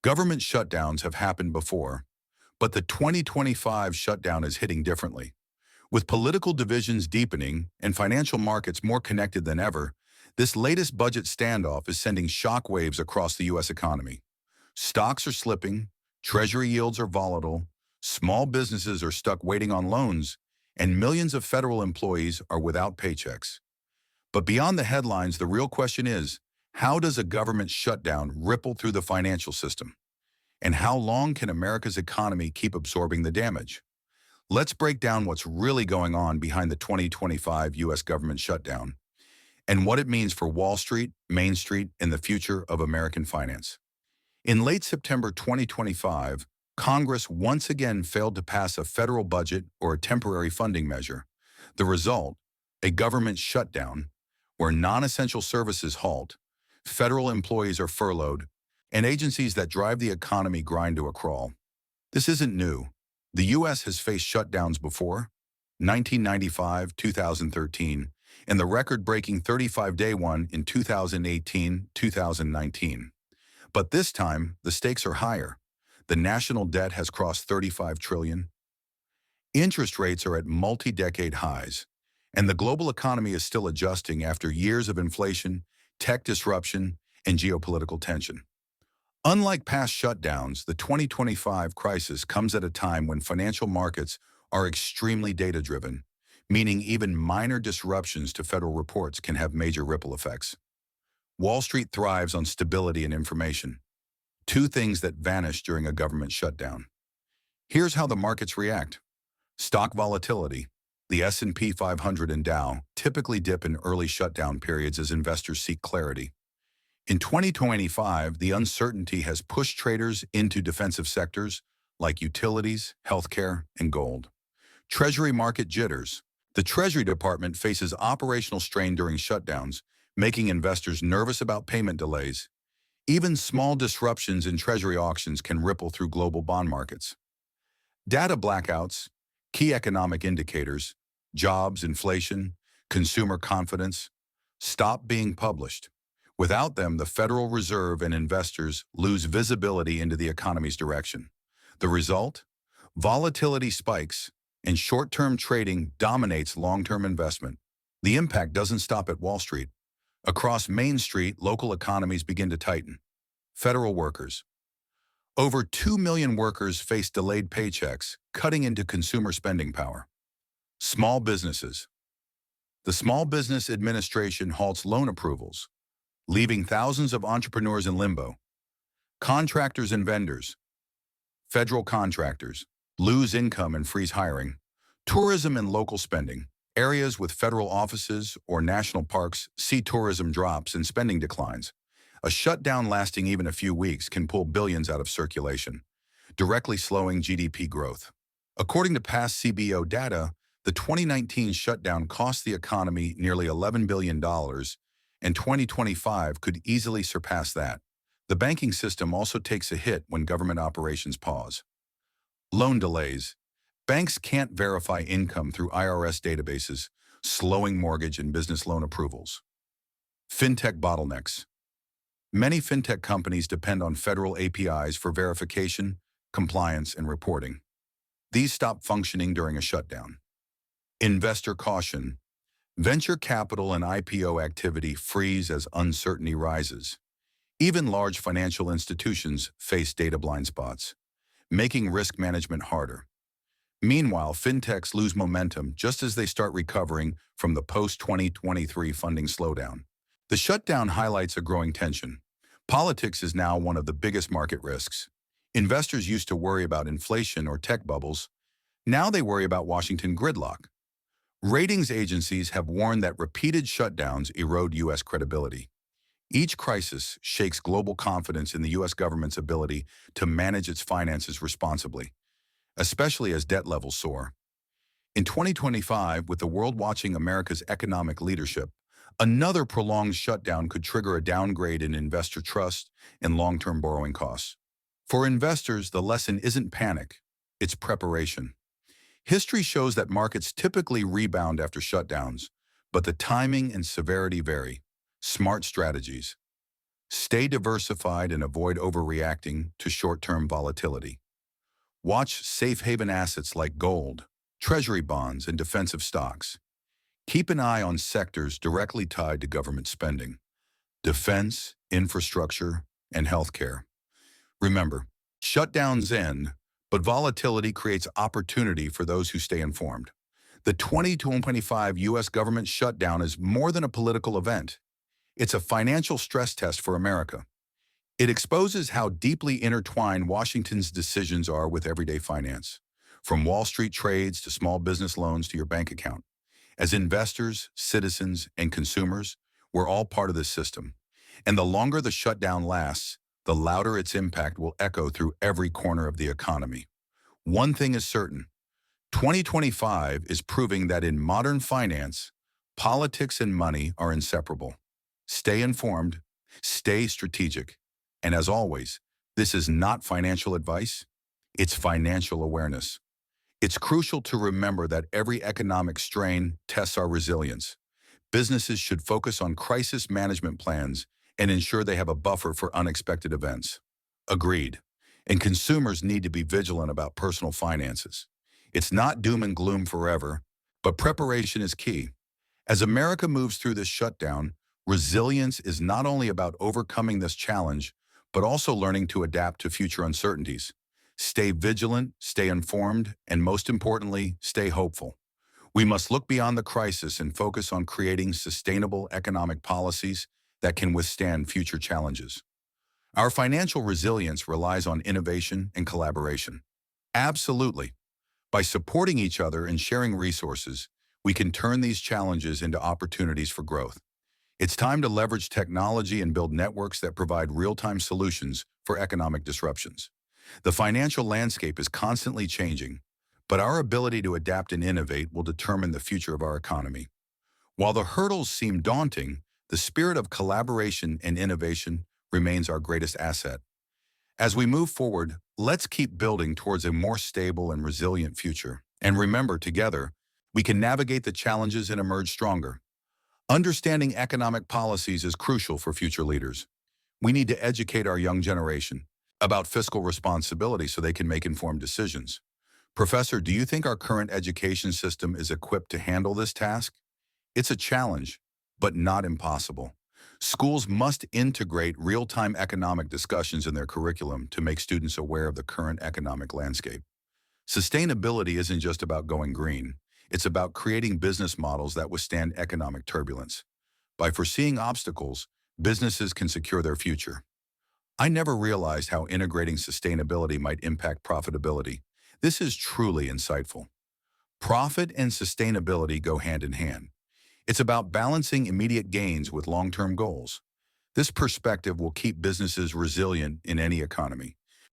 Government shutdowns have happened before, but the 2025 shutdown is hitting differently. With political divisions deepening and financial markets more connected than ever, this latest budget standoff is sending shockwaves across the U.S. economy. Stocks are slipping, treasury yields are volatile, small businesses are stuck waiting on loans, and millions of federal employees are without paychecks. But beyond the headlines, the real question is, how does a government shutdown ripple through the financial system? And how long can America's economy keep absorbing the damage? Let's break down what's really going on behind the 2025 U.S. government shutdown and what it means for Wall Street, Main Street, and the future of American finance. In late September 2025, Congress once again failed to pass a federal budget or a temporary funding measure. The result, a government shutdown, where non-essential services halt, federal employees are furloughed, and agencies that drive the economy grind to a crawl. This isn't new. The U.S. has faced shutdowns before, 1995, 2013, and the record-breaking 35-day one in 2018, 2019. But this time, the stakes are higher. The national debt has crossed $35 trillion. Interest rates are at multi-decade highs, and the global economy is still adjusting after years of inflation, tech disruption, and geopolitical tension. Unlike past shutdowns, the 2025 crisis comes at a time when financial markets are extremely data-driven, meaning even minor disruptions to federal reports can have major ripple effects. Wall Street thrives on stability and information, two things that vanish during a government shutdown. Here's how the markets react. Stock volatility. The S&P 500 and Dow typically dip in early shutdown periods as investors seek clarity. In 2025, the uncertainty has pushed traders into defensive sectors like utilities, healthcare, and gold. Treasury market jitters. The Treasury Department faces operational strain during shutdowns, making investors nervous about payment delays. Even small disruptions in Treasury auctions can ripple through global bond markets. Data blackouts, key economic indicators, jobs, inflation, consumer confidence, stop being published. Without them, the Federal Reserve and investors lose visibility into the economy's direction. The result? Volatility spikes, and short-term trading dominates long-term investment. The impact doesn't stop at Wall Street. Across Main Street, local economies begin to tighten. Federal workers. Over 2 million workers face delayed paychecks, cutting into consumer spending power. Small businesses. The Small Business Administration halts loan approvals, leaving thousands of entrepreneurs in limbo. Contractors and vendors. Federal contractors lose income and freeze hiring. Tourism and local spending. Areas with federal offices or national parks see tourism drops and spending declines. A shutdown lasting even a few weeks can pull billions out of circulation, directly slowing GDP growth. According to past CBO data, the 2019 shutdown cost the economy nearly $11 billion, and 2025 could easily surpass that. The banking system also takes a hit when government operations pause. Loan delays. Banks can't verify income through IRS databases, slowing mortgage and business loan approvals. Fintech bottlenecks. Many fintech companies depend on federal APIs for verification, compliance, and reporting. These stop functioning during a shutdown. Investor caution. Venture capital and IPO activity freeze as uncertainty rises. Even large financial institutions face data blind spots, making risk management harder. Meanwhile, fintechs lose momentum just as they start recovering from the post-2023 funding slowdown. The shutdown highlights a growing tension. Politics is now one of the biggest market risks. Investors used to worry about inflation or tech bubbles. Now they worry about Washington gridlock. Ratings agencies have warned that repeated shutdowns erode U.S. credibility. Each crisis shakes global confidence in the U.S. government's ability to manage its finances responsibly, especially as debt levels soar. In 2025, with the world watching America's economic leadership, another prolonged shutdown could trigger a downgrade in investor trust and long-term borrowing costs. For investors, the lesson isn't panic, it's preparation. History shows that markets typically rebound after shutdowns, but the timing and severity vary. Smart strategies. Stay diversified and avoid overreacting to short-term volatility. Watch safe haven assets like gold, treasury bonds, and defensive stocks. Keep an eye on sectors directly tied to government spending, defense, infrastructure, and healthcare. Remember, shutdowns end, but volatility creates opportunity for those who stay informed. The 2025 U.S. government shutdown is more than a political event. It's a financial stress test for America. It exposes how deeply intertwined Washington's decisions are with everyday finance, from Wall Street trades to small business loans to your bank account. As investors, citizens, and consumers, we're all part of this system. And the longer the shutdown lasts, the louder its impact will echo through every corner of the economy. One thing is certain: 2025 is proving that in modern finance, politics and money are inseparable. Stay informed, stay strategic, and as always, this is not financial advice, it's financial awareness. It's crucial to remember that every economic strain tests our resilience. Businesses should focus on crisis management plans and ensure they have a buffer for unexpected events. Agreed. And consumers need to be vigilant about personal finances. It's not doom and gloom forever, but preparation is key. As America moves through this shutdown, resilience is not only about overcoming this challenge, but also learning to adapt to future uncertainties. Stay vigilant, stay informed, and most importantly, stay hopeful. We must look beyond the crisis and focus on creating sustainable economic policies that can withstand future challenges. Our financial resilience relies on innovation and collaboration. Absolutely. By supporting each other and sharing resources, we can turn these challenges into opportunities for growth. It's time to leverage technology and build networks that provide real-time solutions for economic disruptions. The financial landscape is constantly changing, but our ability to adapt and innovate will determine the future of our economy. While the hurdles seem daunting, the spirit of collaboration and innovation remains our greatest asset. As we move forward, let's keep building towards a more stable and resilient future. And remember, together, we can navigate the challenges and emerge stronger. Understanding economic policies is crucial for future leaders. We need to educate our young generation about fiscal responsibility so they can make informed decisions. Professor, do you think our current education system is equipped to handle this task? It's a challenge, but not impossible. Schools must integrate real-time economic discussions in their curriculum to make students aware of the current economic landscape. Sustainability isn't just about going green. It's about creating business models that withstand economic turbulence. By foreseeing obstacles, businesses can secure their future. I never realized how integrating sustainability might impact profitability. This is truly insightful. Profit and sustainability go hand in hand. It's about balancing immediate gains with long-term goals. This perspective will keep businesses resilient in any economy.